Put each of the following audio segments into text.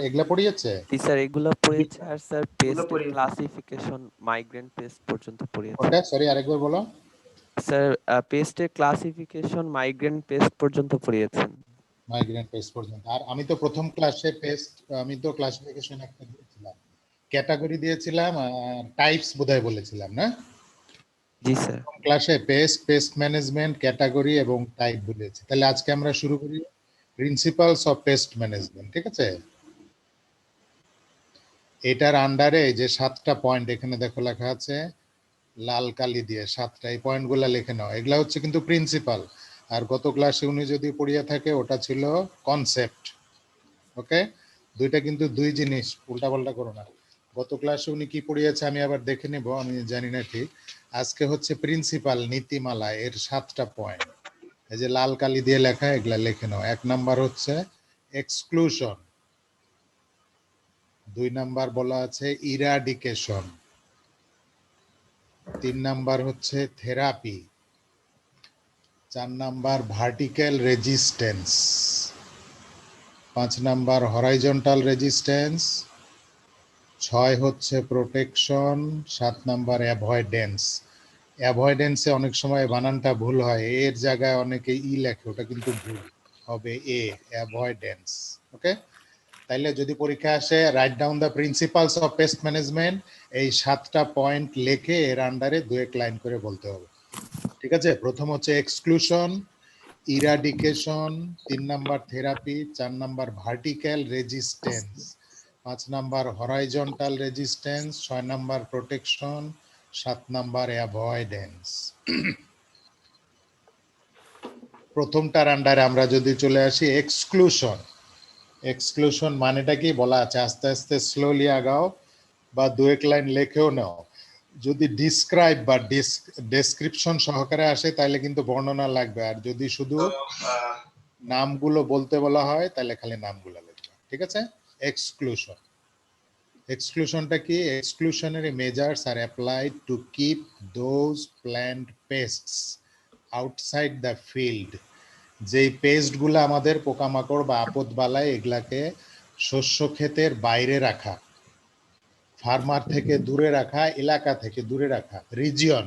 এগুলা পড়িয়েছে? জি স্যার, এগুলো পড়িয়েছে। আর স্যার এগুলো পেস্টের পড়িয়েছে। ক্লাসিফিকেশন মাইগ্রেন্ট পেস্ট পর্যন্ত পড়িয়েছে। ওটা সরি আরেকবার বলো। স্যার পেস্টের ক্লাসিফিকেশন মাইগ্রেন্ট পেস্ট পর্যন্ত পড়িয়েছেন। মাইগ্রেন্ট পেস্ট পর্যন্ত। আর আমি তো প্রথম ক্লাসে পেস্ট, আমি তো ক্লাসিফিকেশন একটা দিয়েছিলাম, ক্যাটাগরি দিয়েছিলাম আর টাইপস বোধহয় বলেছিলাম না? জি স্যার। ক্লাসে পেস্ট, পেস্ট ম্যানেজমেন্ট, ক্যাটাগরি এবং টাইপ বলেছি। তাহলে আজকে আমরা শুরু করি প্রিন্সিপালস অফ পেস্ট ম্যানেজমেন্ট, ঠিক আছে? এটার আন্ডারে যে 7টা পয়েন্ট এখানে দেখো লেখা আছে লাল কালি দিয়ে 7টা, এই পয়েন্টগুলো লিখে নাও। এগুলা হচ্ছে কিন্তু প্রিন্সিপাল। আর গত ক্লাসে উনি যদি পড়িয়ে থাকে ওটা ছিল কনসেপ্ট। ওকে, দুইটা কিন্তু দুই জিনিস, উল্টাপাল্টা করো না। গত ক্লাসে উনি কি পড়িয়েছে আমি আবার দেখে নেব, আমি জানি না ঠিক। আজকে হচ্ছে প্রিন্সিপাল, নীতিমালা, এর 7টা পয়েন্ট। এই যে লাল কালি দিয়ে লেখা, এগুলা লিখে নাও। 1 নাম্বার হচ্ছে এক্সক্লুশন, 2 নাম্বার বলা আছে ইরাডিকেশন, 3 নাম্বার হচ্ছে therapy, 4 number vertical resistance, 5 number horizontal resistance, 6 হচ্ছে প্রোটেকশন, 7 নাম্বার অ্যাভয়েডেন্স। অ্যাভয়েডেন্সে অনেক সময় বানানটা ভুল হয়, এর জায়গায় অনেকে ই লেখে, ওটা কিন্তু ভুল হবে এ, অ্যাভয়েডেন্স। ওকে, তাইলে যদি পরীক্ষা আসে write down the principles of pest management, এই 7টা পয়েন্ট লিখে এর আন্ডারে 2-1 লাইন করে বলতে হবে, ঠিক আছে? প্রথম হচ্ছে exclusion, eradication, 3 number therapy, 4 number vertical resistance, 5 number horizontal resistance, 6 number protection, 7 number avoidance. প্রথমটার আন্ডারে আমরা যদি চলে আসি এক্সক্লুশন। এক্সক্লুশন মানেটা কি বলা আছে, আস্তে আস্তে স্লোলি আগাও বা 2-1 লাইন লেখেও নাও। যদি ডিসক্রাইব বা ডেসক্রিপশন সহকারে আসে তাহলে কিন্তু বর্ণনা লাগবে, আর যদি শুধু নামগুলো বলতে বলা হয় তাহলে খালি নামগুলো লিখবে, ঠিক আছে? এক্সক্লুশন, এক্সক্লুশনটা কি? Exclusionary measures are applied to keep those plant pests outside the field. যেই পেস্টগুলো আমাদের পোকামাকড় বা আপদ বালায়, এগুলাকে শস্য ক্ষেতের বাইরে রাখা, ফার্মার থেকে দূরে রাখা, এলাকা থেকে দূরে রাখা। রিজিয়ন,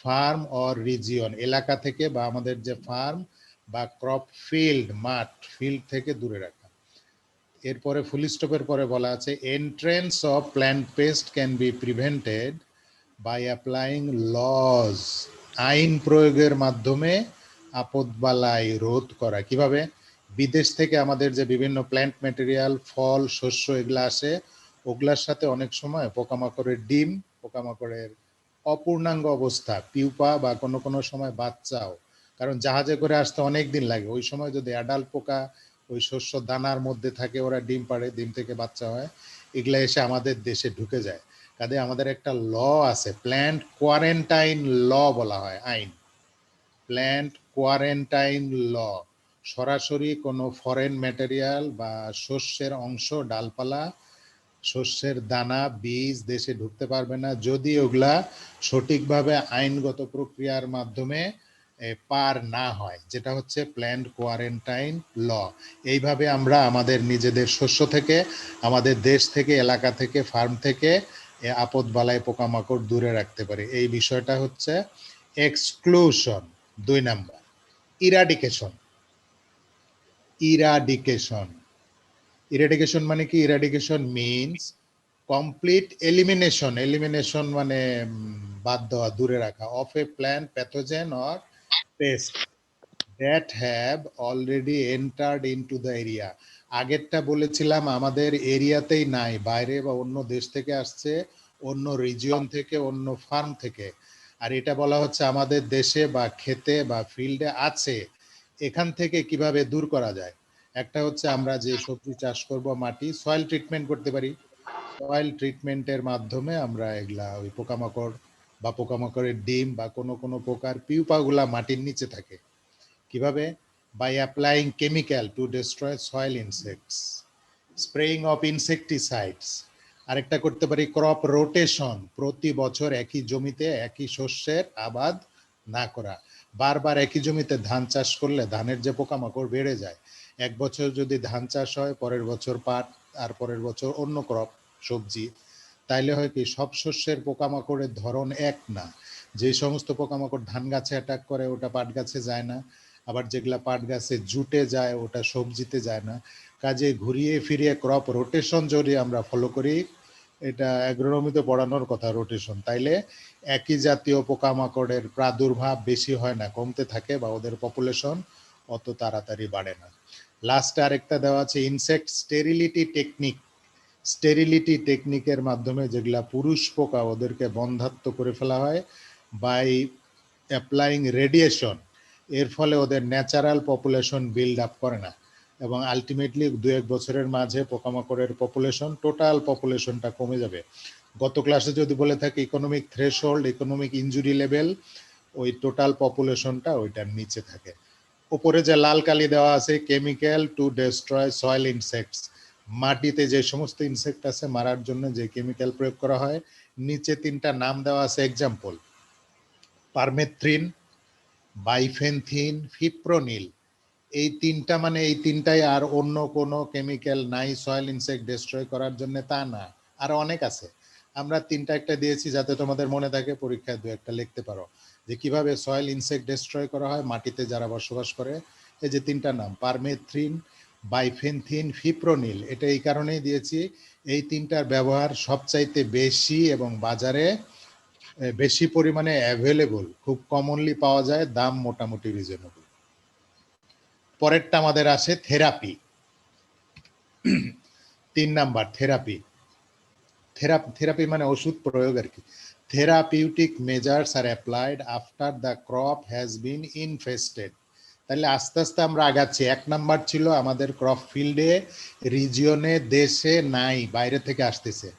ফার্ম অর রিজিয়ন, এলাকা থেকে বা আমাদের যে ফার্ম বা ক্রপ ফিল্ড, মাঠ, ফিল্ড থেকে দূরে রাখা। এরপরে ফুল স্টপের পরে বলা আছে entrance of plant pest can be prevented by applying laws. আইন প্রয়োগের মাধ্যমে আপদবালাই রোধ করা। কিভাবে? বিদেশ থেকে আমাদের যে বিভিন্ন প্ল্যান্ট ম্যাটেরিয়াল, ফল, শস্য এগুলা আসে, ওগুলার সাথে অনেক সময় পোকামাকড়ের ডিম, পোকামাকড়ের অপূর্ণাঙ্গ অবস্থা, পিউপা বা কোনো কোনো সময় বাচ্চাও, কারণ জাহাজে করে আসতে অনেক দিন লাগে, ওই সময় যদি অ্যাডাল্ট পোকা ওই শস্য দানার মধ্যে থাকে, ওরা ডিম পাড়ে, ডিম থেকে বাচ্চা হয়, এগুলা এসে আমাদের দেশে ঢুকে যায়। কাজে আমাদের একটা ল আছে, প্ল্যান্ট কোয়ারেন্টাইন ল বলা হয়, আইন, প্ল্যান্ট কোয়ারেন্টাইন ল। সরাসরি কোনো ফরেন ম্যাটেরিয়াল বা শস্যের অংশ, ডালপালা, শস্যের দানা, বীজ দেশে ঢুকতে পারবে না যদি ওগুলা সঠিকভাবে আইনগত প্রক্রিয়ার মাধ্যমে পার না হয়, যেটা হচ্ছে প্ল্যান্ট কোয়ারেন্টাইন ল। এইভাবে আমরা আমাদের নিজেদের শস্য থেকে, আমাদের দেশ থেকে, এলাকা থেকে, ফার্ম থেকে আপদ বালায় পোকামাকড় দূরে রাখতে পারি। এই বিষয়টা হচ্ছে exclusion. 2 number eradication. Eradication, eradication মানে কি? Eradication means complete elimination, elimination মানে বাদ দেওয়া, দূরে রাখা, of a plant pathogen or pest that have already entered into the area. আগেরটা বলেছিলাম আমাদের এরিয়াতেই নাই, বাইরে বা অন্য দেশ থেকে আসছে, অন্য রিজিয়ন থেকে, অন্য ফার্ম থেকে। আর এটা বলা হচ্ছে আমাদের দেশে বা খেতে বা ফিল্ডে আছে, এখান থেকে কিভাবে দূর করা যায়। একটা হচ্ছে আমরা যে সবজি চাষ করব, মাটি সয়েল ট্রিটমেন্ট করতে পারি, সয়েল ট্রিটমেন্টের মাধ্যমে আমরা এগুলা ওই পোকামাকড় বা পোকামাকড়ের ডিম বা কোনো কোনো প্রকার পিউপাগুলা মাটির নিচে থাকে। কিভাবে? By applying chemical to destroy soil insects, spraying of insecticides. আরেকটা করতে পারি ক্রপ রোটেশন, প্রতি বছর একই জমিতে একই শস্যের আবাদ না করা। বারবার একই জমিতে ধান চাষ করলে ধানের যে পোকামাকড় বেড়ে যায়, এক বছর যদি ধান চাষ হয় পরের বছর পাট, আর পরের বছর অন্য ক্রপ সবজি, তাইলে হয় কি সব শস্যের পোকামাকড়ের ধরন এক না। যে সমস্ত পোকামাকড় ধান গাছে অ্যাটাক করে ওটা পাট গাছে যায় না, আবার যেগুলা পাট গাছে জুটে যায় ওটা সবজিতে যায় না। কাজে ঘুরিয়ে ফিরিয়ে ক্রপ রোটেশন যদি আমরা ফলো করি, এটা অ্যাগ্রোনমিতে পড়ানোর কথা রোটেশন, তাইলে একই জাতীয় পোকামাকড়ের প্রাদুর্ভাব বেশি হয় না, কমতে থাকে, বা ওদের পপুলেশন অত তাড়াতাড়ি বাড়ে না। লাস্টে আরেকটা দেওয়া আছে ইনসেক্ট স্টেরিলিটি টেকনিক। স্টেরিলিটি টেকনিকের মাধ্যমে যেগুলা পুরুষ পোকা ওদেরকে বন্ধাত্ম করে ফেলা হয় বাই অ্যাপ্লাইং রেডিয়েশন, এর ফলে ওদের ন্যাচারাল পপুলেশন বিল্ড আপ করে না, এবং আলটিমেটলি 2-1 বছরের মাঝে পোকামাকড়ের পপুলেশন, টোটাল পপুলেশনটা কমে যাবে। গত ক্লাসে যদি বলে থাকি economic threshold, economic injury level, ওই টোটাল পপুলেশনটা ওইটার নিচে থাকে। উপরে যে লাল কালি দেওয়া আছে chemical to destroy soil insects, মাটিতে যে সমস্ত ইনসেক্ট আছে মারার জন্য যে কেমিক্যাল প্রয়োগ করা হয়, নিচে 3টা নাম দেওয়া আছে এক্সাম্পল: পারমেথ্রিন, বাইফেনথিন, ফিপ্রোনিল। এই 3টা মানে এই 3টাই, আর অন্য কোনো কেমিক্যাল নাই সয়েল ইনসেক্ট ডিস্ট্রয় করার জন্য তা না, আরো অনেক আছে। আমরা 3টা একটা দিয়েছি যাতে তোমাদের মনে থাকে, পরীক্ষায় 2-1টা লিখতে পারো যে কিভাবে সয়েল ইনসেক্ট ডিস্ট্রয় করা হয় মাটিতে যারা বসবাস করে। এই যে 3টা নাম পারমেথ্রিন, বাইফেনথিন, ফিপ্রোনিল, এটা এই কারণেই দিয়েছি এই 3টার ব্যবহার সবচাইতে বেশি এবং বাজারে বেশি পরিমাণে অ্যাভেলেবল, খুব কমনলি পাওয়া যায়, দাম মোটামুটি রিজনেবল। পরেরটা আমাদের আসে থেরাপি। 3 number therapy. থেরাপি মানে ওষুধ প্রয়োগ আর কি। Therapeutic measures are applied after the crop has been infested. তাহলে আস্তে আস্তে আমরা আগাচ্ছি। 1 নাম্বার ছিল আমাদের ক্রপ ফিল্ডে, রিজিয়নে, দেশে নাই, বাইরে থেকে আসতেছে।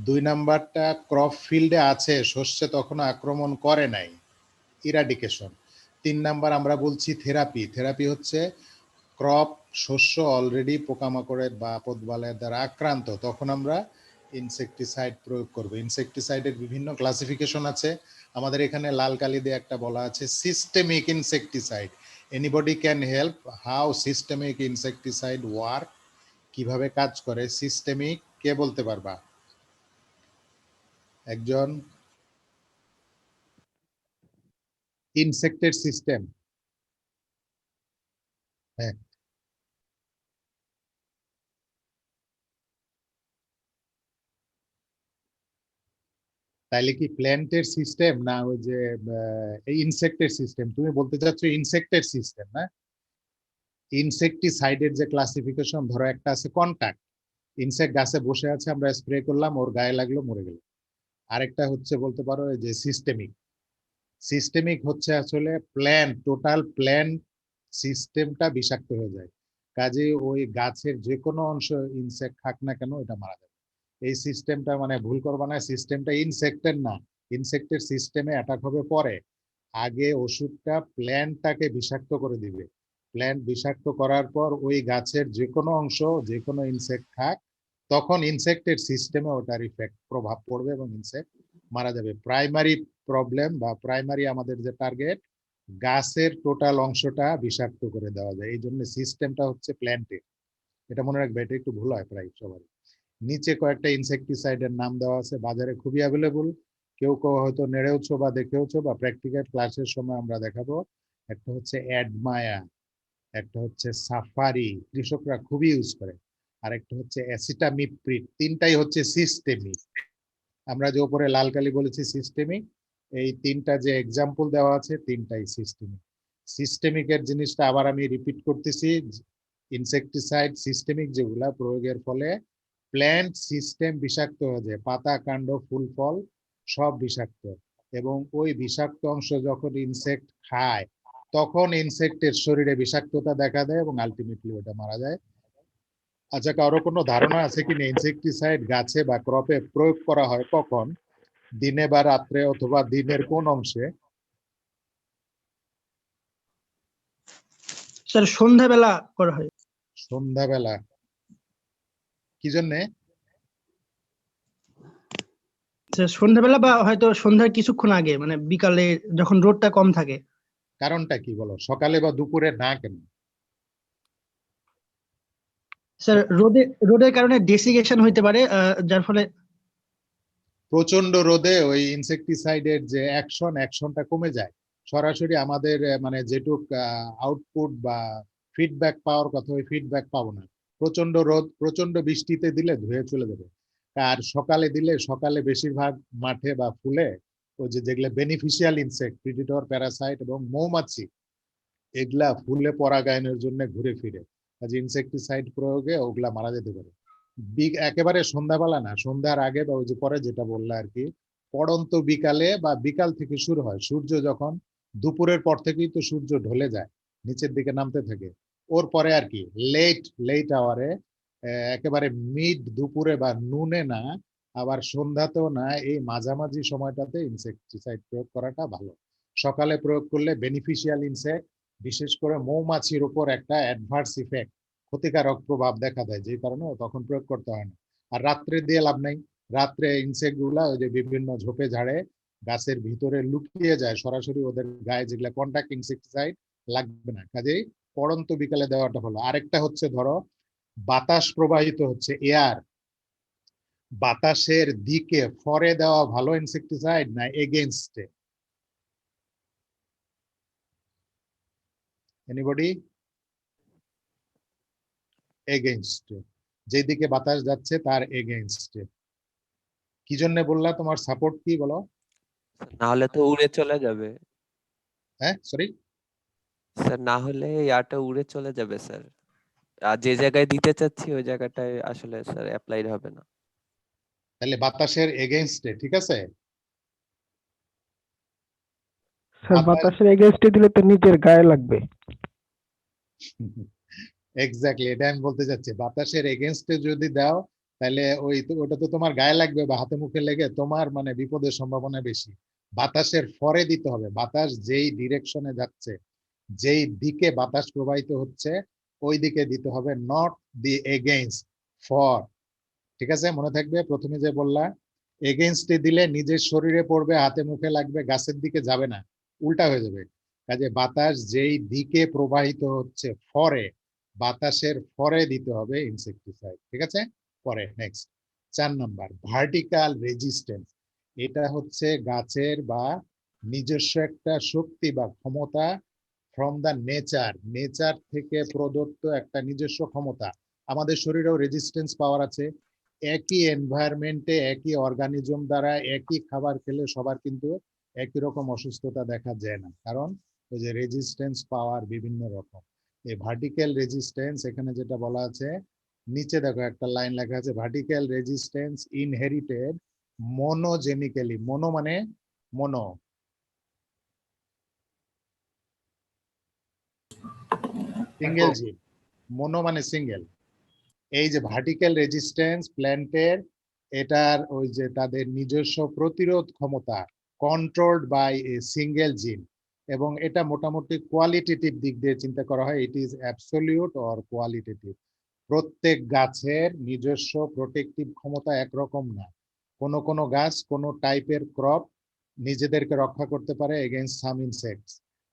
2 নাম্বারটা ক্রপ ফিল্ডে আছে, শস্যে তখনও আক্রমণ করে নাই, ইরাডিকেশন। 3 নাম্বার আমরা বলছি থেরাপি। থেরাপি হচ্ছে ক্রপ শস্য অলরেডি পোকামাকড়ের বা পতবালের দ্বারা আক্রান্ত, তখন আমরা ইনসেকটিসাইড প্রয়োগ করব। ইনসেকটিসাইডের বিভিন্ন ক্লাসিফিকেশন আছে, আমাদের এখানে লাল কালি দিয়ে একটা বলা আছে systemic insecticide. Anybody can help how systemic insecticide work, কিভাবে কাজ করে সিস্টেমিক, কে বলতে পারবা একজন? ইনসেক্টের সিস্টেম, হ্যাঁ, তাইলে কি প্ল্যান্টের সিস্টেম না ওই যে ইনসেক্টের সিস্টেম? তুমি বলতে চাচ্ছ ইনসেক্টের সিস্টেম না? ইনসেকটিসাইডের যে ক্লাসিফিকেশন, ধরো একটা আছে কন্টাক্ট, ইনসেক্ট গাছে বসে আছে, আমরা স্প্রে করলাম, ওর গায়ে লাগলো, মরে গেল। আরেকটা হচ্ছে বলতে পারো যে সিস্টেমিক। সিস্টেমিক হচ্ছে আসলে প্ল্যান্ট, টোটাল প্ল্যান্ট সিস্টেমটা বিষাক্ত হয়ে যায়, কাজে ওই গাছের যে কোনো অংশ ইনসেক্ট খাক না কেন এটা মারা যাবে। এই সিস্টেমটা মানে ভুল করবা না, সিস্টেমটা ইনসেক্টের না, ইনসেক্টের সিস্টেমে অ্যাটাক হবে পরে। আগে ওষুধটা প্ল্যান্টটাকে বিষাক্ত করে দিবে, প্ল্যান্ট বিষাক্ত করার পর ওই গাছের যে কোনো অংশ যে কোনো ইনসেক্ট খাক, তখন ইনসেক্টের সিস্টেমে ওটার ইফেক্ট প্রভাব পড়বে এবং ইনসেক্ট মারা যাবে। প্রাইমারি প্রবলেম বা প্রাইমারি আমাদের যে টার্গেট, গাছের টোটাল অংশটা বিষাক্ত করে দেওয়া যায়, এই জন্য সিস্টেমটা হচ্ছে প্ল্যান্টের। এটা মনে রাখবে, এটা একটু ভুল হয় প্রায় সবার। নিচে কয়েকটা ইনসেকটিসাইডের নাম দেওয়া আছে, বাজারে খুবই অ্যাভেলেবল, কেউ কেউ হয়তো নেড়েওছো বা দেখেওছো বা প্র্যাকটিক্যাল ক্লাসের সময় আমরা দেখাবো। একটা হচ্ছে অ্যাডমায়া, একটা হচ্ছে সাফারি, কৃষকরা খুবই ইউজ করে, আর একটা হচ্ছে অ্যাসিটামিপ্রিড। 3টাই হচ্ছে সিস্টেমিক। আমরা যে উপরে লাল কালি বলেছি সিস্টেমিক, এই 3টা যে এক্সাম্পল দেওয়া আছে 3টাই সিস্টেমিক। সিস্টেমিকের জিনিসটা আবার আমি রিপিট করতেছি, ইনসেকটিসাইড সিস্টেমিক যেগুলা প্রয়োগের ফলে প্ল্যান্ট সিস্টেম বিষাক্ত হয়ে যায়, পাতা, কাণ্ড, ফুল, ফল সব বিষাক্ত, এবং ওই বিষাক্ত অংশ যখন ইনসেক্ট খায় তখন ইনসেক্টের শরীরে বিষাক্ততা দেখা দেয় এবং আলটিমেটলি ওটা মারা যায়। আচ্ছা, কারো কোনো ধারণা আছে কিনা ইনসেকটিসাইড গাছে বা ক্রপে প্রয়োগ করা হয় কখন, দিনে বা রাত্রে, অথবা দিনের কোন অংশে? স্যার সন্ধ্যাবেলা করা হয়। সন্ধ্যাবেলা, কি জন্যে? স্যার সন্ধ্যাবেলা বা হয়তো সন্ধ্যার কিছুক্ষণ আগে, মানে বিকালে যখন রোদটা কম থাকে। কারণটা কি বলো, সকালে বা দুপুরে না কেন? স্যার রোদের কারণে ডেসিকেশন হইতে পারে, যার ফলে প্রচন্ড রোদে ওই ইনসেকটিসাইডের যে অ্যাকশনটা কমে যায়, সরাসরি আমাদের মানে যেটুক আউটপুট বা ফিডব্যাক পাওয়ার কথা ওই ফিডব্যাক পাবো না। প্রচন্ড রোদ প্রচন্ড বৃষ্টিতে দিলে ধুয়ে চলে যাবে, আর সকালে দিলে সকালে বেশিরভাগ মাঠে বা ফুলে ওই যে যেগুলো বেনিফিশিয়াল ইনসেক্ট, প্রিডিটর, প্যারাসাইট এবং মৌমাছি, এগুলা ফুলে পরাগায়নের জন্য ঘুরে ফিরে, কাজে ইনসেকটিসাইড প্রয়োগে ওগুলা মারা যেতে পারে। একেবারে সন্ধ্যাবেলা না, সন্ধ্যার আগে বা ওই যে পরে যেটা বললে আর কি, পড়ন্ত বিকালে বা বিকাল থেকে শুরু হয়, সূর্য যখন দুপুরের পর থেকেই তো সূর্য ঢলে যায়, নিচের দিকে নামতে থাকে, ওর পরে আর কি লেট আওয়ারে, একেবারে মিড দুপুরে বা নুনে না, আবার সন্ধ্যাতেও না, এই মাঝামাঝি সময়টাতে ইনসেকটিসাইড প্রয়োগ করাটা ভালো। সকালে প্রয়োগ করলে বেনিফিশিয়াল ইনসেক্ট, বিশেষ করে মৌমাছির উপর একটা অ্যাডভার্স ইফেক্ট, ক্ষতিকারক প্রভাব দেখা দেয়, যে কারণে তখন প্রয়োগ করতে হয় না। আর রাত্রে দিয়ে লাভ নাই, রাত্রে ইনসেক্ট গুলা ওই যে বিভিন্ন ঝোপে ঝাড়ে গাছের ভিতরে লুকিয়ে যায়, সরাসরি ওদের গায়ে যেগুলা কন্টাক্ট ইনসেকটিসাইড লাগবে না, কাজেই পড়ন্ত বিকালে দেওয়াটা ভালো। আরেকটা হচ্ছে ধরো বাতাস প্রবাহিত হচ্ছে, এয়ার, বাতাসের দিকে ফরে দেওয়া ভালো ইনসেকটিসাইড না এগেইনস্টে? এনিবডি? এগেইনস্টে, যেদিকে বাতাস যাচ্ছে তার এগেইনস্টে। কি জন্য বললা, তোমার সাপোর্ট কি বলো? না হলে তো উড়ে চলে যাবে হ্যাঁ, সরি? স্যার, না হলে ইয়াটা উড়ে চলে যাবে স্যার। আর যে জায়গায় দিতে চাচ্ছি ওই জায়গাটায় আসলে স্যার অ্যাপ্লাইড হবে না। তাহলে বাতাসের এগেইনস্টে, ঠিক আছে? স্যার বাতাস, বাতাসের এগেনস্টে দিলে তো নিজের গায়ে লাগবে। এক্স্যাক্টলি এটা আমি বলতে চাচ্ছি, বাতাসের এগেইনস্টে যদি দাও তাহলে ওই তো ওটা তো তোমার গায়ে লাগবে বা হাতে মুখে লেগে তোমার মানে বিপদের সম্ভাবনা বেশি। বাতাসের ফরে দিতে হবে, বাতাস যেই ডিরেকশনে যাচ্ছে, যেই দিকে বাতাস প্রবাহিত হচ্ছে ওই দিকে দিতে হবে, নট দি এগেইনস্ট, ফর। ঠিক আছে, মনে থাকবে প্রথমে যে বললা, এগেইনস্টে দিলে নিজের শরীরে পড়বে, হাতে মুখে লাগবে, গাছের দিকে যাবে না, উল্টা হয়ে যাবে। কাজে বাতাস যেই দিকে প্রবাহিত হচ্ছে ফরে, বাতাসের ফরে দিতে হবে ইনসেকটিসাইড, ঠিক আছে? পরে নেক্সট 4 নাম্বার, ভার্টিক্যাল রেজিস্ট্যান্স। এটা হচ্ছে গাছের বা নিজস্ব একটা শক্তি বা ক্ষমতা, ফ্রম দা নেচার থেকে প্রদত্ত একটা নিজস্ব ক্ষমতা। আমাদের শরীরেও রেজিস্ট্যান্স পাওয়ার আছে, একই এনভায়রনমেন্টে একই অর্গানিজম দ্বারা একই খাবার খেলে সবার কিন্তু একই রকম অসুস্থতা দেখা যায় না, কারণ ওই যে রেজিস্ট্যান্স পাওয়ার বিভিন্ন রকম। এই ভার্টিক্যাল রেজিস্ট্যান্স এখানে যেটা বলা আছে, নিচে দেখো একটা লাইন লেখা আছে, ভার্টিক্যাল রেজিস্ট্যান্স ইনহেরিটেড মোনোজেনিক্যালি। মোনো মানে মোনো, সিঙ্গেল জিন, মোনো মানে সিঙ্গেল। এই যে ভার্টিক্যাল রেজিস্ট্যান্স প্ল্যান্টের, এটার ওই যে তাদের নিজস্ব প্রতিরোধ ক্ষমতা, কন্ট্রোলড বাই এ সিঙ্গেল জিন, এবং এটা মোটামুটি কোয়ালিটেটিভ দিক দিয়ে চিন্তা করা হয়, it is absolute or qualitative. প্রত্যেক গাছের নিজস্ব প্রোটেক্টিভ ক্ষমতা একরকম না, কোনো কোনো গাছ কোনো টাইপের ক্রপ নিজেদেরকে রক্ষা করতে পারে এগেইনস্ট সাম ইনসেক্টস,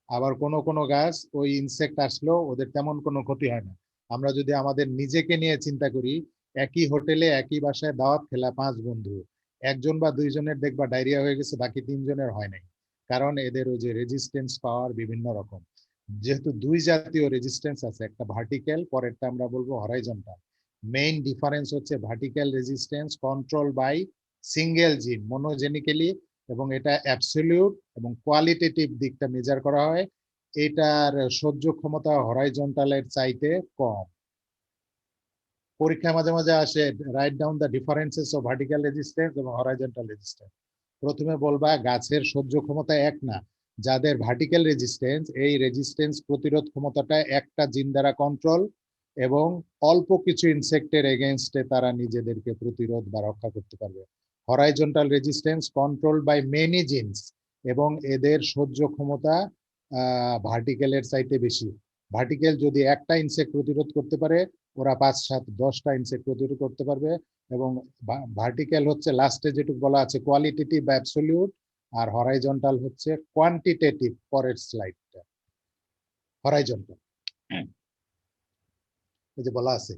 আবার কোনো কোনো গাছ ওই ইনসেক্ট আসলেও ওদের তেমন কোনো ক্ষতি হয় না। আমরা যদি আমাদের নিজেকে নিয়ে চিন্তা করি, একই হোটেলে একই বাসায় দাওয়াত খেলা 5 বন্ধু, একজন বা দুইজনের দেখবা ডায়রিয়া হয়ে গেছে, বাকি 3 জনের হয় নাই, কারণ এদের ওই যে রেজিস্ট্যান্স পাওয়ার বিভিন্ন রকম। যেহেতু দুই জাতীয় রেজিস্ট্যান্স আছে, একটা ভার্টিক্যাল, পরেরটা আমরা বলবো হরাইজন্টাল। মেইন ডিফারেন্স হচ্ছে vertical resistance control by single gene monogenically, এবং এটা অ্যাবসলিউট এবং কোয়ালিটেটিভ দিকটা মেজার করা হয়, এটার সহ্য ক্ষমতা হরাইজন্টালের চাইতে কম। পরীক্ষায় মাঝে মাঝে আসে, write down the differences of vertical resistance এবং হরাইজন্টাল রেজিস্ট্যান্স। প্রথমে বলবা গাছের সহ্য ক্ষমতা এক না, যাদের ভার্টিক্যাল রেজিস্ট্যান্স, এই রেজিস্ট্যান্স প্রতিরোধ ক্ষমতাটা একটা জিন দ্বারা কন্ট্রোল, এবং অল্প কিছু ইনসেক্টের এগেইনস্টে তারা নিজেদেরকে প্রতিরোধ বা রক্ষা করতে পারবে। Horizontal resistance control by many genes, এবং এদের সহ্য ক্ষমতা ভার্টিক্যালের চাইতে বেশি। ভার্টিক্যাল যদি একটা ইনসেক্ট প্রতিরোধ করতে পারে, ওরা 5, 7, 10টা ইনসেক্ট প্রতিরোধ করতে পারবে। এবং ভার্টিক্যাল হচ্ছে লাস্টে যেটুকু বলা আছে কোয়ালিটেটিভ বা অ্যাবসলিউট, আর হরাইজন্টাল হচ্ছে কোয়ান্টিটেটিভ। পরের স্লাইডটা হরাইজন্টাল, এই যে বলা আছে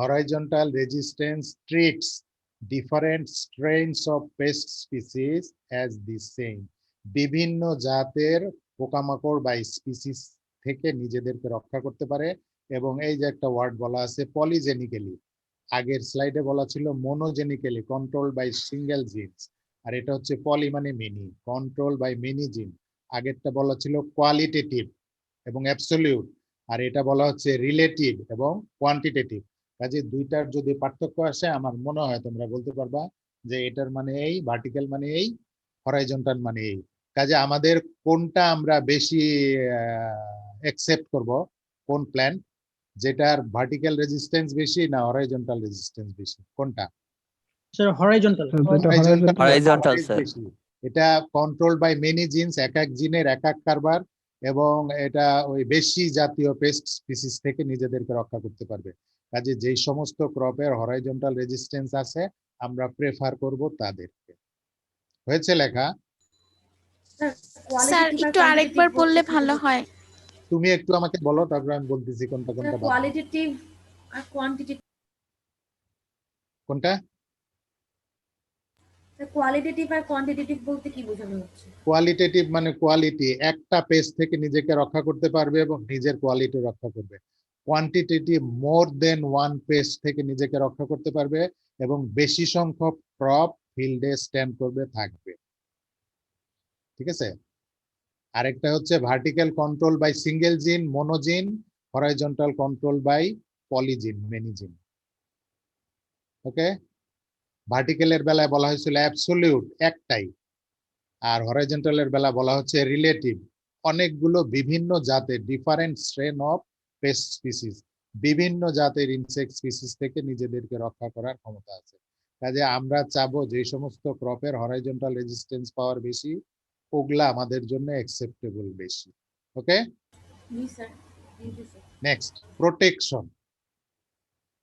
horizontal resistance treats different strains of pest species as the same. বিভিন্ন জাতের পোকামাকড় বা স্পিসিস থেকে নিজেদেরকে রক্ষা করতে পারে। এবং এই যে একটা ওয়ার্ড বলা আছে পলিজেনিক্যালি, আগের স্লাইডে বলা ছিল মোনোজেনিক্যালি, কন্ট্রোল বাই সিঙ্গেল জিনস, আর এটা হচ্ছে পলি মানে মেনি, কন্ট্রোল বাই মেনি জিন। আগেরটা বলা ছিল কোয়ালিটেটিভ এবং অ্যাবসলিউট, আর এটা বলা হচ্ছে রিলেটিভ এবং কোয়ান্টিটেটিভ। কাজে দুইটার যদি পার্থক্য আসে আমার মনে হয় তোমরা বলতে পারবা যে এটার মানে এই, ভার্টিক্যাল মানে এই, হরাইজন্টাল মানে এই। কাজে আমাদের কোনটা আমরা বেশি অ্যাকসেপ্ট করব, কোন প্ল্যান যেটার ভার্টিক্যাল রেজিস্ট্যান্স বেশি না হরাইজন্টাল রেজিস্ট্যান্স বেশি, কোনটা? Sir horizontal. যেটা Horizontal, sir. বেশি। এটা কন্ট্রোল বাই মেনি জিনস, এক এক জিনের এক এক কারবার, এবং এটা ওই বেশি জাতীয় পেস্ট স্পিসিস থেকে নিজেদেরকে রক্ষা করতে পারবে। কাজে যেই সমস্ত ক্রপের হরাইজন্টাল রেজিস্ট্যান্স আছে আমরা প্রেফার করব তাদেরকে। হয়েছে লেখা? স্যার একটু আরেকবার বললে ভালো হয়। তুমি একটু আমাকে বলো, তারপর আমি বলতেছি কোনটা কোনটা বাদ। কোয়ালিটেটিভ আর কোয়ান্টিটেটিভ, কোনটা? কোয়ালিটেটিভ আর কোয়ান্টিটেটিভ বলতে কি বোঝানো হচ্ছে? কোয়ালিটেটিভ মানে কোয়ালিটি, একটা পেস্ট থেকে নিজেকে রক্ষা করতে পারবে এবং নিজের কোয়ালিটি রক্ষা করবে। কোয়ান্টিটেটিভ মোর দেন ওয়ান পেস্ট থেকে নিজেকে রক্ষা করতে পারবে এবং বেশি সংখ্যক ক্রপ ফিল্ডে স্ট্যান্ড করবে, থাকবে। ঠিক আছে? আরেকটা হচ্ছে ভার্টিক্যাল কন্ট্রোল বাই সিঙ্গেল জিন, মোনোজিন, হরাইজন্টাল কন্ট্রোল বাই পলিজিন, মেনি জিন। ওকে, ভার্টিক্যালের বেলায় বলা হয়েছিল অ্যাবসলিউট, একটাই, আর হরাইজন্টালের বেলা বলা হচ্ছে রিলেটিভ, অনেকগুলো বিভিন্ন জাতের, different strain of pest species, বিভিন্ন জাতের ইনসেক্ট স্পিসিস থেকে নিজেদেরকে রক্ষা করার ক্ষমতা আছে। কাজে আমরা চাবো যে সমস্ত ক্রপের হরাইজন্টাল রেজিস্ট্যান্স পাওয়ার বেশি ওগুলা আমাদের জন্য অ্যাকসেপ্টেবল বেশি। ওকে, জি sir, thank you sir. Next, protection.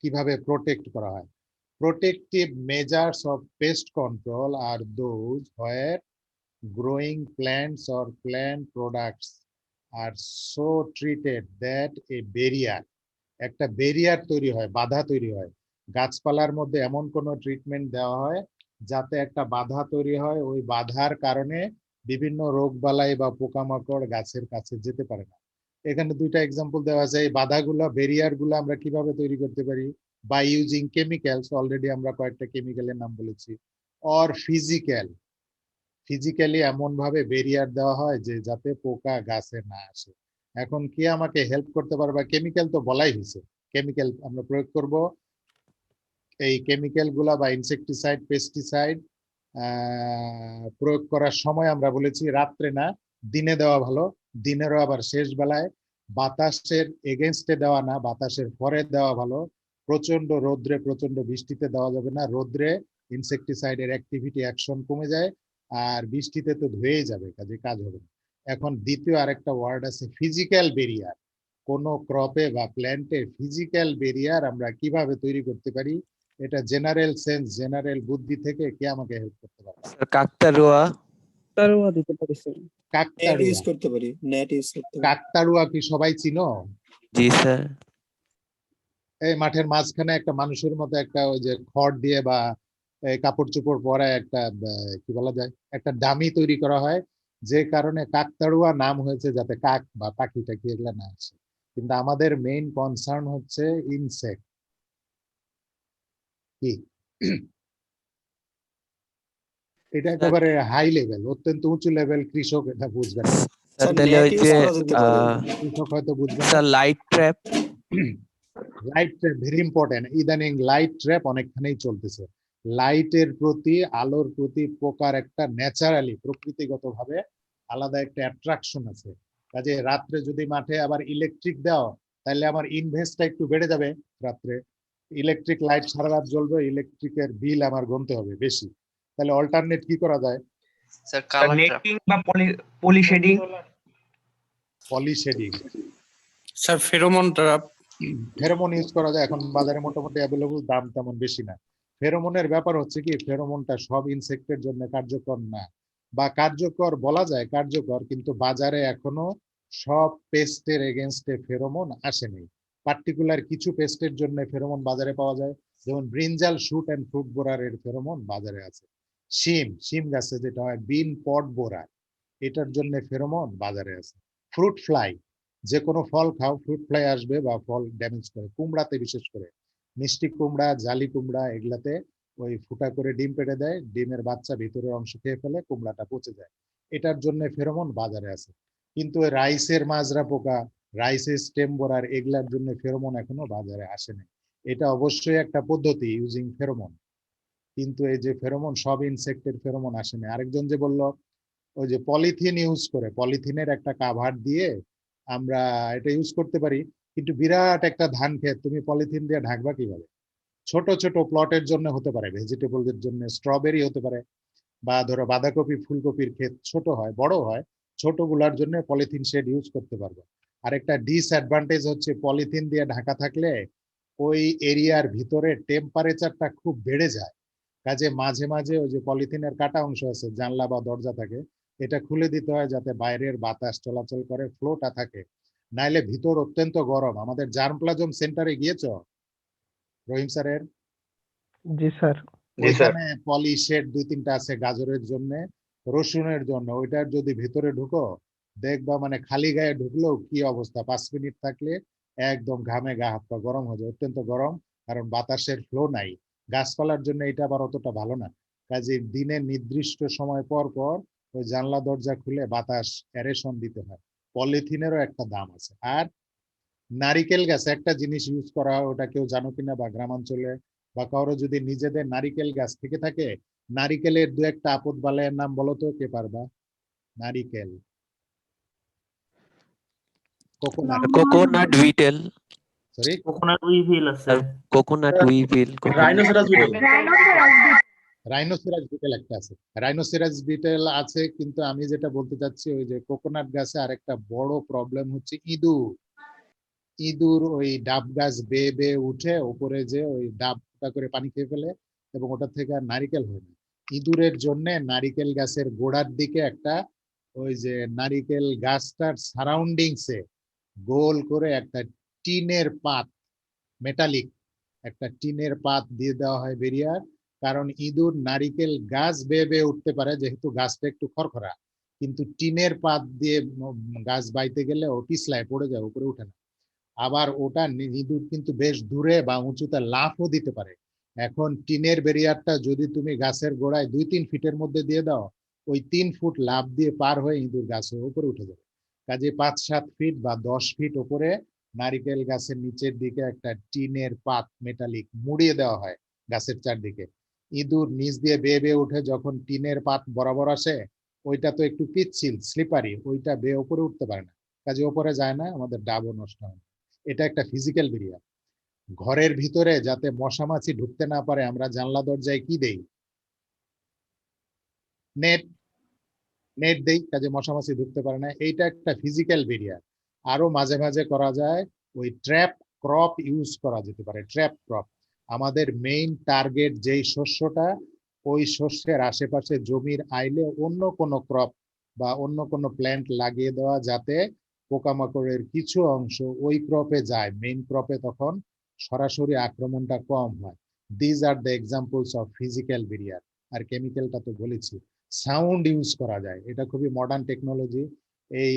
কিভাবে প্রোটেক্ট করা হয়? Protective measures of pest control are those where growing plants or plant products are so treated that a barrier, একটা ব্যারিয়ার তৈরি হয়, বাধা তৈরি হয়। গাছপালার মধ্যে এমন কোনো ট্রিটমেন্ট দেওয়া হয় যাতে একটা বাধা তৈরি হয়, ওই বাধার কারণে বিভিন্ন রোগবালাই বা পোকামাকড় গাছের কাছে যেতে পারে না। এখানে দুইটা এক্সাম্পল দেওয়া আছে। এই বাধাগুলো, ব্যারিয়ারগুলো আমরা কিভাবে তৈরি করতে পারি? বাই ইউজিং কেমিক্যালস, অলরেডি আমরা কয়েকটা কেমিক্যালের নাম বলেছি, অর ফিজিক্যালি এমন ভাবে ব্যারিয়ার দেওয়া হয় যে যাতে পোকা গাছে না আসে। এখন কি আমাকে হেল্প করতে পারবা? কেমিক্যাল তো বলাই হয়েছে, কেমিক্যাল আমরা প্রয়োগ করব। এই কেমিক্যাল গুলা বা ইনসেকটিসাইড, পেস্টিসাইড প্রয়োগ করার সময় আমরা বলেছি রাত্রে না, দিনে দেওয়া ভালো। দিনেরও আবার শেষ বেলায়, বাতাসের এগেনস্টে দেওয়া না, বাতাসের পরে দেওয়া ভালো। প্রচন্ড রোদ্রে, প্রচন্ড বৃষ্টিতে দেওয়া যাবে না। রোদ্রে ইনসেকটিসাইডের অ্যাক্টিভিটি, অ্যাকশন কমে যায়, আর বৃষ্টিতে তো ধুয়েই যাবে, কাজে কাজ হবে না। এখন দ্বিতীয় আরেকটা ওয়ার্ড আছে ফিজিক্যাল ব্যারিয়ার। কোন ক্রপে বা প্ল্যান্টে ফিজিক্যাল ব্যারিয়ার আমরা কিভাবে তৈরি করতে পারি? এটা জেনারেল সেন্স, জেনারেল বুদ্ধি থেকে কে আমাকে হেল্প করতে পারবে? স্যার কাকতাড়ুয়া। তারও দিতে পারি স্যার। Net use কাকতাড়ুয়া। করতে পারি, নেট ইউজ করতে পারি। কাকতাড়ুয়া কি সবাই চিনো? জি স্যার। এই মাঠের মাঝখানে একটা মানুষের মতো একটা ওই যে খড় দিয়ে বা কাপড় চোপড় পরা একটা কি বলা যায়, একটা ডামি তৈরি করা হয়, যে কারণে কাকতাড়ুয়া নাম হয়েছে, যাতে কাক বা পাখি টাকি এগুলা না আসে। কিন্তু আমাদের মেইন কনসার্ন হচ্ছে ইনসেক্ট। কি এটা একেবারে হাই লেভেল, অত্যন্ত উঁচু লেভেল, কৃষক এটা বুঝবে না। স্যার স্যার, তাহলে ওই net use যে করা যেতে পারে। কৃষক হয়তো বুঝবে না। Sir light trap. Light trap very important. ইদানিং লাইট ট্র্যাপ অনেকখানেই চলতেছে। লাইটের প্রতি, আলোর প্রতি পোকার একটা ন্যাচারালি, প্রকৃতিগতভাবে আলাদা একটা অ্যাট্রাকশন আছে। কাজে রাত্রে যদি মাঠে আবার ইলেকট্রিক দাও, তাহলে আমার ইনভেস্টটা একটু বেড়ে যাবে। রাত্রে ইলেকট্রিক লাইট সারা রাত জ্বলবে, ইলেকট্রিকের বিল আমার গুনতে হবে বেশি। তাহলে অল্টারনেট কি করা যায়? Sir colour trap. নেটিং বা poly shading. Poly shading, sir pheromone trap. Pheromone use করা যায়। এখন বাজারে মোটামুটি অ্যাভেলেবল, দাম তেমন বেশি না। ফেরোমনের ব্যাপার হচ্ছে কি, ফেরোমনটা সব ইনসেক্টের জন্য কার্যকর না, বা কার্যকর বলা যায় কার্যকর, কিন্তু বাজারে এখনো সব পেস্টের এগেনস্টে ফেরোমন আসেনি। পার্টিকুলার কিছু পেস্টের জন্য ফেরোমন বাজারে পাওয়া যায়, যেমন ব্রিঞ্জাল শুট অ্যান্ড ফ্রুট বোরারের ফেরোমন বাজারে আছে। শিম গাছে যেটা হয় বিন পট বোরার, এটার জন্য ফেরোমন বাজারে আছে। ফ্রুট ফ্লাই, যে কোনো ফল খাও ফ্রুট ফ্লাই আসবে বা ফল ড্যামেজ করে, কুমড়াতে বিশেষ করে মিষ্টি কুমড়া, জালি কুমড়া, এগুলাতে ওই ফুটা করে ডিম পেড়ে দেয়, ডিমের বাচ্চা ভিতরের অংশ খেয়ে ফেলে, কুমড়াটা পচে যায়, এটার জন্য ফেরোমন বাজারে আছে। কিন্তু ওই রাইসের মাজরা পোকা, রাইসের স্টেম বোরার, এগুলার জন্য ফেরোমন এখনো বাজারে আসেনি। এটা অবশ্যই একটা পদ্ধতি ইউজিং ফেরোমন, কিন্তু এই যে ফেরোমন সব ইনসেক্টের ফেরোমন আসেনি। আরেকজন যে বলল ওই যে পলিথিন ইউজ করে, পলিথিনের একটা কাভার দিয়ে আমরা এটা ইউজ করতে পারি, কিন্তু বিরাট একটা ধান ক্ষেত তুমি পলিথিন দিয়ে ঢাকবা কিভাবে? ছোট ছোট প্লটের জন্য হতে পারে, ভেজিটেবলের জন্য, স্ট্রবেরি হতে পারে, বা ধরো বাঁধাকপি ফুলকপির ক্ষেত ছোট হয় বড় হয়, ছোটগুলার জন্য পলিথিন শেড ইউজ করতে পারবে। আর একটা ডিসঅ্যাডভান্টেজ হচ্ছে পলিথিন দিয়ে ঢাকা থাকলে ওই এরিয়ার ভিতরে টেম্পারেচারটা খুব বেড়ে যায়, কাজে মাঝে মাঝে ওই যে পলিথিনের কাটা অংশ আছে, জানলা বা দরজা থাকে, এটা খুলে দিতে হয় যাতে বাইরের বাতাস চলাচল করে, ফ্লোটা থাকে, নাইলে ভিতর অত্যন্ত গরম। আমাদের জার্মপ্লাজম সেন্টারে গিয়েছ রহিম স্যারের? জি স্যার। ওইখানে পলি শেড 2-3টা আছে গাজরের জন্য, রসুনের জন্য, ওইটার যদি ভিতরে ঢুকো দেখবা মানে খালি গায়ে ঢুকলেও কি অবস্থা, 5 মিনিট থাকলে একদম ঘামে গা হাত পা গরম হয়ে যায়, অত্যন্ত গরম, কারণ বাতাসের ফ্লো নাই। গাছপালার জন্য এটা আবার অতটা ভালো না, কাজে দিনের নির্দিষ্ট সময় পর পর ওই জানলা দরজা খুলে বাতাস অ্যারেশন দিতে হয়। পলিথিনেরও একটা দাম আছে। আর নারিকেল গাছ একটা জিনিস ইউজ করা হয়, ওটা কেউ জানো কিনা, বা গ্রামাঞ্চলে বা কারো যদি নিজেদের নারিকেল গাছ থেকে থাকে, নারিকেলের 2-একটা আপদ বালাইয়ের নাম বলো তো, কে পারবা? নারিকেল, coconut, coconut beetle, sorry coconut weevil আছে, coconut weevil, rhinoceros beetle. Rhinoceros beetle একটা আছে, রাইনোসেরাস বিটেল আছে, কিন্তু আমি যেটা বলতে চাচ্ছি ওই যে কোকোনাট গাছে আরেকটা বড় প্রবলেম হচ্ছে ইঁদুর। ইঁদুর ওই ডাব গাছ বেয়ে বেয়ে উঠে উপরে যে ওই ডাবটা করে পানি খেয়ে ফেলে, এবং ওটা থেকে আর নারিকেল হয় না। ইঁদুরের জন্য নারিকেল গাছের গোড়ার দিকে একটা ওই যে নারিকেল গাছটার সারাউন্ডিংসে গোল করে একটা টিনের পাত, মেটালিক একটা টিনের পাত দিয়ে দেওয়া হয় বেরিয়ার, কারণ ইঁদুর নারিকেল গাছ বেয়ে বেয়ে উঠতে পারে যেহেতু গাছটা একটু খড়খড়া, কিন্তু টিনের পাত দিয়ে গাছ বাইতে গেলে ও পিছলায় পড়ে যায়, উপরে উঠে না। আবার ওটা ইঁদুর কিন্তু বেশ দূরে বা উঁচুতে লাফও দিতে পারে। এখন টিনের ব্যারিয়ারটা যদি তুমি গাছের গোড়ায় 2-3 ফিটের মধ্যে দিয়ে দাও, ওই 3 ফুট লাফ দিয়ে পার হয়ে ইঁদুর গাছের উপরে উঠে যাবে। কাজে 5-7 ফিট বা 10 ফিট উপরে নারিকেল গাছের নিচের দিকে একটা টিনের পাত মেটালিক মুড়িয়ে দেওয়া হয় গাছের চারদিকে। ইঁদুর নিচ দিয়ে বেয়ে বেয়ে উঠে যখন টিনের পাত বরাবর আসে, ওইটা তো একটু পিচ্ছিল স্লিপারি, ওইটা বেয়ে উপরে উঠতে পারে না, কাজে উপরে যায় না, আমাদের ডাবও নষ্ট হয়। এটা একটা ফিজিক্যাল ব্যারিয়ার। ঘরের ভিতরে যাতে মশা মাছি ঢুকতে না পারে আমরা জানলা দরজায় কি দেই? নেট, নেট দেই, কাজে মশা মাছি ঢুকতে পারে না, এইটা একটা ফিজিক্যাল ব্যারিয়ার। আরো মাঝে মাঝে করা যায় ওই ট্র্যাপ ক্রপ ইউজ করা যেতে পারে। ট্র্যাপ ক্রপ, আমাদের মেইন টার্গেট যেই শস্যটা, ওই শস্যের আশেপাশে জমির আইলে অন্য কোনো ক্রপ বা অন্য কোনো প্ল্যান্ট লাগিয়ে দেওয়া, যাতে পোকামাকড়ের কিছু অংশ ওই ক্রপে যায়, মেইন ক্রপে তখন সরাসরি আক্রমণটা কম হয়। These are the examples of physical barrier. আর কেমিক্যালটা তো বলেছি। সাউন্ড ইউজ করা যায়, এটা খুবই মডার্ন টেকনোলজি। এই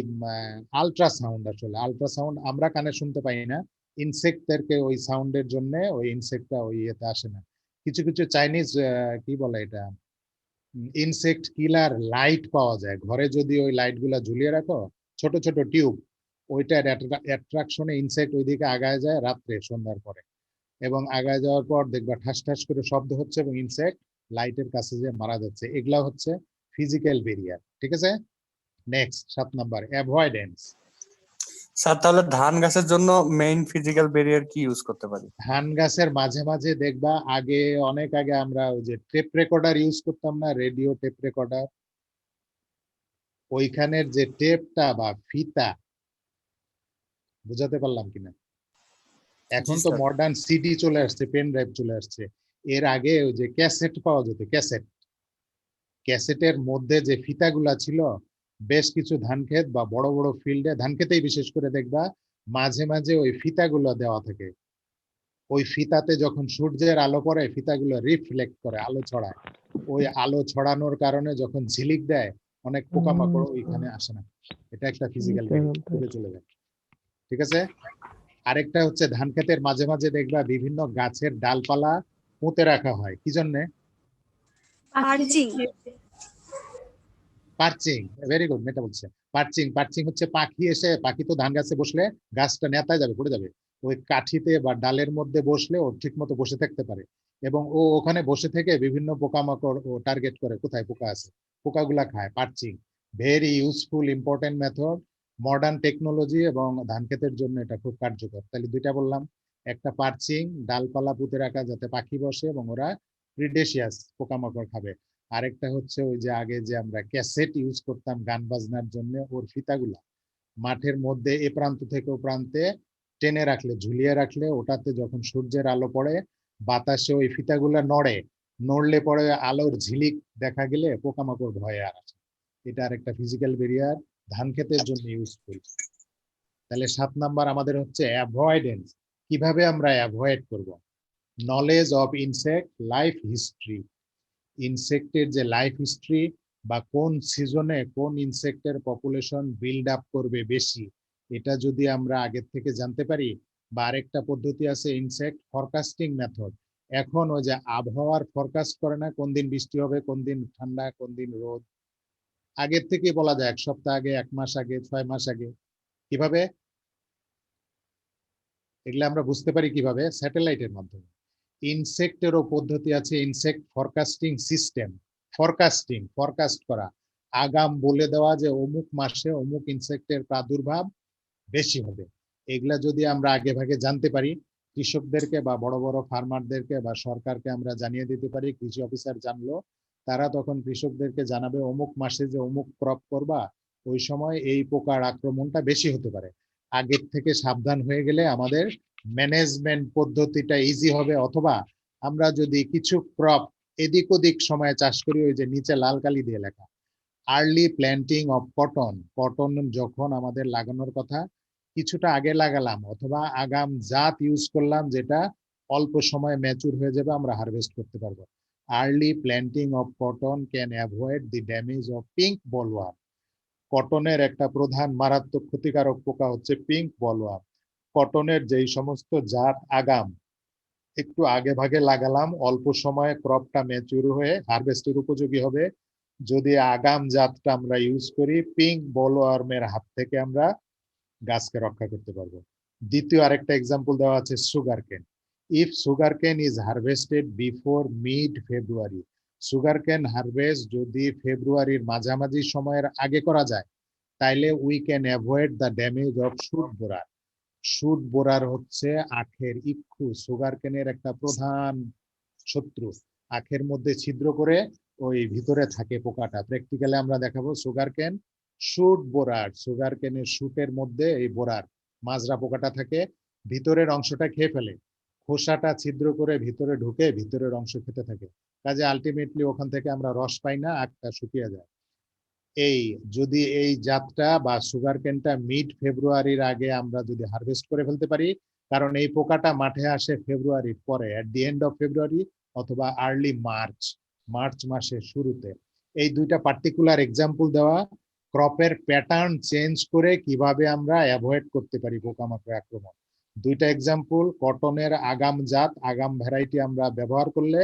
আলট্রাসাউন্ড, আসলে আলট্রাসাউন্ড আমরা কানে শুনতে পাই না, ইনসেক্টদেরকে ওই সাউন্ডের জন্য ওই ইনসেক্টটা ওই ইয়েতে আসে না। কিছু কিছু চাইনিজ কি বলে এটা, ইনসেক্ট কিলার লাইট পাওয়া যায় ঘরে, যদি ওই লাইট গুলা ঝুলিয়ে রাখো, ছোট ছোট টিউব, ওইটার অ্যাট্রাকশনে ইনসেক্ট ওইদিকে আগায় যায় রাত্রে সন্ধ্যার পরে, এবং আগায় যাওয়ার পর দেখবা ঠাস ঠাস করে শব্দ হচ্ছে এবং ইনসেক্ট লাইটের কাছে যে মারা যাচ্ছে। এগুলা হচ্ছে ফিজিক্যাল ব্যারিয়ার। ঠিক আছে, নেক্সট 7 নাম্বার অ্যাভয়েডেন্স। স্যার তাহলে ধান গাছের জন্য মেইন ফিজিক্যাল ব্যারিয়ার কি ইউজ করতে পারি? ধান গাছের মাঝে মাঝে দেখবা, আগে অনেক আগে আমরা ওই যে টেপ রেকর্ডার ইউজ করতাম না, রেডিও টেপ রেকর্ডার, ওইখানের যে টেপটা বা ফিতা, বুঝাতে পারলাম কিনা? এখন তো মডার্ন সিডি চলে আসছে, পেন ড্রাইভ চলে আসছে। এর আগে ওই যে ক্যাসেট পাওয়া যেত, ক্যাসেট, ক্যাসেটের মধ্যে যে ফিতাগুলা ছিল, বেশ কিছু ধান ক্ষেত বা বড় বড় ফিল্ডে, ধান ক্ষেতেই বিশেষ করে দেখবা মাঝে মাঝে ওই ফিতাগুলো দেওয়া থাকে, ওই ফিতাতে যখন সূর্যের আলো পড়ে ফিতাগুলো রিফ্লেক্ট করে, আলো ছড়ায়। ওই আলো ছড়ানোর কারণে যখন ঝিলিক দেয় অনেক পোকামাকড় ওইখানে আসে না। এটা একটা ফিজিক্যাল দূরে চলে যায়। ঠিক আছে। আরেকটা হচ্ছে ধান ক্ষেতের মাঝে মাঝে দেখবা বিভিন্ন গাছের ডালপালা পুঁতে রাখা হয়, কি জন্য? পার্চিং। ভেরি গুড, মেটা বলছে পার্চিং। পার্চিং হচ্ছে পাখি এসে, পাখি তো ধান গাছে বসলে গাছটা নেতায় যাবে, পড়ে যাবে, ওই কাঠিতে বা ডালের মধ্যে বসলে ও ঠিক মতো বসে থাকতে পারে, এবং ও ওখানে বসে থেকে বিভিন্ন পোকামাকড় ও টার্গেট করে কোথায় পোকা আছে, পোকাগুলা খায়। Perching very useful, important method, modern technology, এবং ধান ক্ষেতের জন্য এটা খুব কার্যকর। তাহলে দুইটা বললাম, একটা পার্চিং, ডালপালা পুঁতে রাখা যাতে পাখি বসে এবং ওরা প্রিডেশিয়াস পোকামাকড় খাবে। আরেকটা হচ্ছে ওই যে আগে যে আমরা ক্যাসেট ইউজ করতাম গান বাজনার জন্য, ওর ফিতাগুলা মাঠের মধ্যে এ প্রান্ত থেকে ও প্রান্তে টেনে রাখলে, ঝুলিয়ে রাখলে, ওটাতে যখন সূর্যের আলো পড়ে বাতাসে ওই ফিতাগুলা নড়ে, নড়লে পরে আলোর ঝিলিক দেখা গেলে পোকামাকড় ভয়ে আর আসে। এটা আরেকটা ফিজিক্যাল ব্যারিয়ার, ধান ক্ষেতের জন্য ইউজফুল। তাহলে 7 নাম্বার আমাদের হচ্ছে অ্যাভয়েডেন্স। কিভাবে আমরা অ্যাভয়েড করব? Knowledge of insect life history. ইনসেক্টের যে লাইফ হিস্ট্রি বা কোন সিজনে কোন ইনসেক্টের পপুলেশন বিল্ড আপ করবে বেশি, এটা যদি আমরা আগের থেকে জানতে পারি। বা আরেকটা পদ্ধতি আছে ইনসেক্ট ফরকাস্টিং মেথড। এখন ওই যে আবহাওয়ার ফরকাস্ট করে না, কোন দিন বৃষ্টি হবে, কোন দিন ঠান্ডা, কোন দিন রোদ, আগের থেকে বলা যায়, 1 সপ্তাহ আগে, 1 মাস আগে, 6 মাস আগে। কিভাবে এগুলো আমরা বুঝতে পারি? কিভাবে? স্যাটেলাইটের মাধ্যমে। ইনসেক্টেরও পদ্ধতি আছে, insect forecasting system. Forecasting, forecast করা, আগাম বলে দেওয়া যে অমুক মাসে অমুক ইনসেক্টের প্রাদুর্ভাব বেশি হবে। এগুলা যদি আমরা আগে ভাগে জানতে পারি, কৃষকদেরকে বা বড় বড় ফার্মারদেরকে বা সরকারকে আমরা জানিয়ে দিতে পারি, কৃষি অফিসার জানলো, তারা তখন কৃষকদেরকে জানাবে অমুক মাসে যে অমুক ক্রপ করবা ওই সময় এই পোকার আক্রমণটা বেশি হতে পারে। আগের থেকে সাবধান হয়ে গেলে আমাদের ম্যানেজমেন্ট পদ্ধতিটা ইজি হবে। অথবা আমরা যদি কিছু ক্রপ এদিক ওদিক সময় চাষ করি, ওই যে নিচে লাল কালি দিয়ে লেখা early planting of cotton, cotton যখন আমাদের লাগানোর কথা কিছুটা আগে লাগালাম, অথবা আগাম জাত ইউজ করলাম যেটা অল্প সময় ম্যাচুর হয়ে যাবে, আমরা হারভেস্ট করতে পারবো। Early planting of cotton can avoid the damage of pink bollworm. কটনের একটা প্রধান মারাত্মক ক্ষতিকারক পোকা হচ্ছে পিঙ্ক বলওয়ার্ম। কটনের যেই সমস্ত জাত আগাম একটু আগে ভাগে লাগালাম, অল্প সময়ে ক্রপটা ম্যাচুর হয়ে হারভেস্টের উপযোগী হবে, যদি আগাম জাতটা আমরা ইউজ করি, পিঙ্ক বলওয়ার্মের হাত থেকে আমরা গাছকে রক্ষা করতে পারবো। দ্বিতীয় আরেকটা এক্সাম্পল দেওয়া আছে sugar cane. If sugar cane is harvested before mid February, sugar cane harvest যদি ফেব্রুয়ারির মাঝামাঝি সময়ের আগে করা যায়, তাইলে we can avoid the damage of shoot borer. Shoot borer হচ্ছে আখের ইক্ষু, সুগার কেনের একটা প্রধান শত্রু। আখের মধ্যে ছিদ্র করে ওই ভিতরে থাকে পোকাটা। প্র্যাকটিক্যালি আমরা দেখাবো সুগার কেন শুট বোরার। সুগার কেনের শুটের মধ্যে এই বোরার মাজরা পোকাটা থাকে, ভিতরের অংশটা খেয়ে ফেলে, খোসাটা ছিদ্র করে ভিতরে ঢুকে ভিতরের অংশ খেতে থাকে। কাজে আলটিমেটলি ওখান থেকে আমরা রস পাই না, আখটা শুকিয়ে যায়। এই যদি এই জাতটা বা সুগার কেনটা মিড ফেব্রুয়ারির আগে আমরা যদি হারভেস্ট করে ফেলতে পারি, কারণ এই পোকাটা মাঠে আসে ফেব্রুয়ারির পরে, এট দি এন্ড অফ ফেব্রুয়ারি অথবা আর্লি মার্চ, মার্চ মাসের শুরুতে। এই দুইটা পার্টিকুলার এক্সাম্পল দেওয়া, ক্রপের প্যাটার্ন চেঞ্জ করে কিভাবে আমরা অ্যাভয়েড করতে পারি পোকামাকড় আক্রমণ। দুইটা এক্সাম্পল, কটনের আগাম জাত, আগাম ভ্যারাইটি আমরা ব্যবহার করলে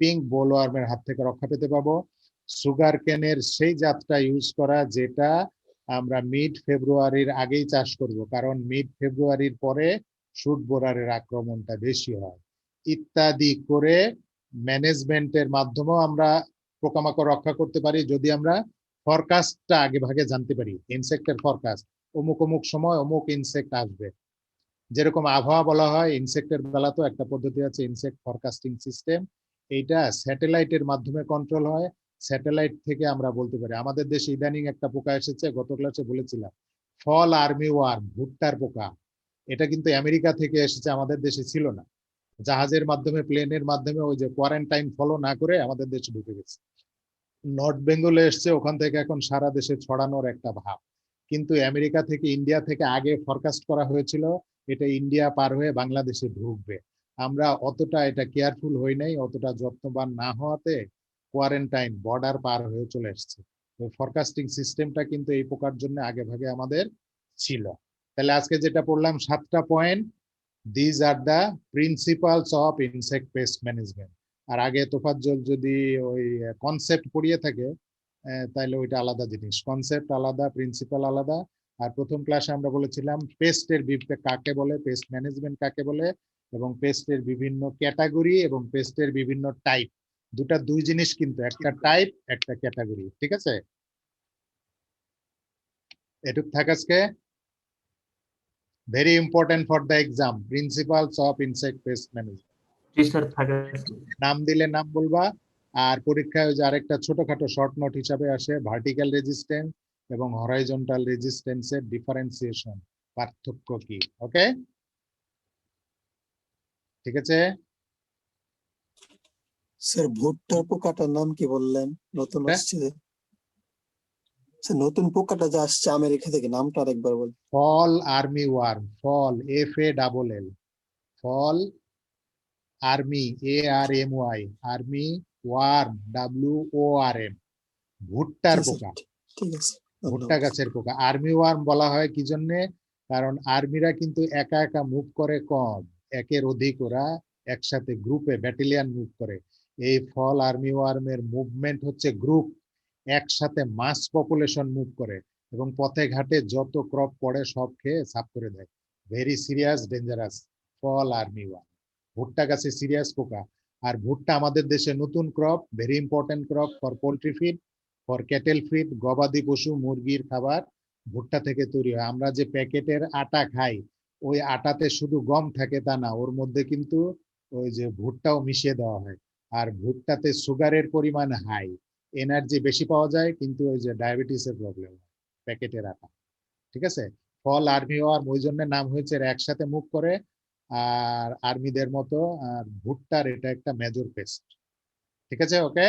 পিঙ্ক বোলওয়ার্মের হাত থেকে রক্ষা পেতে পাবো। সুগার কেনের সেই জাতটা ইউজ করা যেটা আমরা মিড ফেব্রুয়ারির আগেই চাষ করব, কারণ মিড ফেব্রুয়ারির পরে শুট বোরারের আক্রমণটা বেশি হয়। ইত্যাদি করে ম্যানেজমেন্টের মাধ্যমেও আমরা পোকামাকড় রক্ষা করতে পারি যদি আমরা ফরকাস্টটা আগে ভাগে জানতে পারি। ইনসেক্টের ফরকাস্ট, অমুক অমুক সময় অমুক ইনসেক্ট আসবে। যেরকম আবহাওয়া বলা হয়, ইনসেক্টের বেলাতেও একটা পদ্ধতি আছে ইনসেক্ট ফরকাস্টিং সিস্টেম। এইটা স্যাটেলাইটের মাধ্যমে কন্ট্রোল হয়। স্যাটেলাইট থেকে আমরা বলতে পারি। আমাদের দেশে ইদানিং একটা পোকা এসেছে, গত ক্লাসে বলেছিলাম, ফল আর্মি ওয়ার্ম, ভুট্টার পোকা। এটা কিন্তু আমেরিকা থেকে এসেছে, আমাদের দেশে ছিল না। জাহাজের মাধ্যমে, প্লেনের মাধ্যমে ওই যে কোয়ারেন্টাইন ফলো না করে আমাদের দেশে ঢুকে গেছে। নর্থ বেঙ্গলে এসছে, ওখান থেকে এখন সারা দেশে ছড়ানোর একটা ভাব। কিন্তু আমেরিকা থেকে ইন্ডিয়া থেকে আগে ফরকাস্ট করা হয়েছিল এটা ইন্ডিয়া পার হয়ে বাংলাদেশে ঢুকবে। আমরা অতটা এটা কেয়ারফুল হই নাই, অতটা যত্নবান না হওয়াতে কোয়ারেন্টাইন বর্ডার পার হয়ে চলে এসেছে। তো ফরকাস্টিং সিস্টেমটা কিন্তু এই প্রকার জন্য আগে ভাগে আমাদের ছিল। তাহলে আজকে যেটা পড়লাম 7টা point, these are the principles of insect pest management. আর আগে তোফাজ্জল যদি ওই কনসেপ্ট পড়িয়ে থাকে তাহলে ওইটা আলাদা জিনিস, কনসেপ্ট আলাদা, প্রিন্সিপাল আলাদা। আর প্রথম ক্লাসে আমরা বলেছিলাম পেস্টের কাকে বলে, পেস্ট ম্যানেজমেন্ট কাকে বলে, এবং পেস্টের বিভিন্ন ক্যাটাগরি এবং পেস্টের বিভিন্ন টাইপ, দুই জিনিস কিন্তু, একটা টাইপ একটা ক্যাটাগরি। ঠিক আছে, এটুক থাক আজকে। Very important for the exam, principles of insect pest management. G sir থাকে। নাম দিলে নাম বলবা। আর পরীক্ষায় যে আরেকটা ছোটখাটো শর্ট নোট হিসাবে আসে ভার্টিক্যাল রেজিস্ট্যান্স এবং হরাইজন্টাল রেজিস্ট্যান্সের ডিফারেন্সিয়েশন, পার্থক্য কি। ওকে, ঠিক আছে। স্যার ভুট্টার পোকাটার নাম কি বললেন? নতুন আসছে যে স্যার, নতুন পোকাটা যে আসছে আমেরিকা থেকে, নামটা আরেকবার বল। Fall army worm, fall FALL, fall army ARMY, army worm WORM, ভুট্টার পোকা, ঠিক আছে, ভুট্টা গাছের পোকা। আর্মি ওয়ার্ম বলা হয় কি জন্য? কারণ আর্মিরা কিন্তু একা একা মুভ করে কম, একের অধিক ওরা একসাথে গ্রুপে ব্যাটালিয়ন মুভ করে। এই ফল আর্মি ওয়ার্মের মুভমেন্ট হচ্ছে গ্রুপ, একসাথে মাস পপুলেশন মুভ করে এবং পথে ঘাটে যত ক্রপ পড়ে সব খেয়ে সাফ করে দেয়। Very serious, dangerous fall army worm, ভুট্টা গাছে সিরিয়াস পোকা। আর ভুট্টা আমাদের দেশে নতুন crop, very important crop for poultry feed, for cattle feed, গবাদি পশু মুরগির খাবার ভুট্টা থেকে তৈরি হয়। আমরা যে প্যাকেটের আটা খাই, ওই আটাতে শুধু গম থাকে তা না, ওর মধ্যে কিন্তু ওই যে ভুট্টাও মিশিয়ে দেওয়া হয়। আর ভুট্টাতে সুগারের পরিমাণ হাই, এনার্জি বেশি পাওয়া যায়, কিন্তু ওই যে ডায়াবেটিসের প্রবলেম হয় প্যাকেটের আটা। ঠিক আছে, ফল আর্মি ওয়ার্ম ওই জন্য নাম হয়েছে, একসাথে মুভ করে আর আর্মিদের মতো। আর ভুট্টার এটা একটা মেজর পেস্ট। ঠিক আছে, ওকে।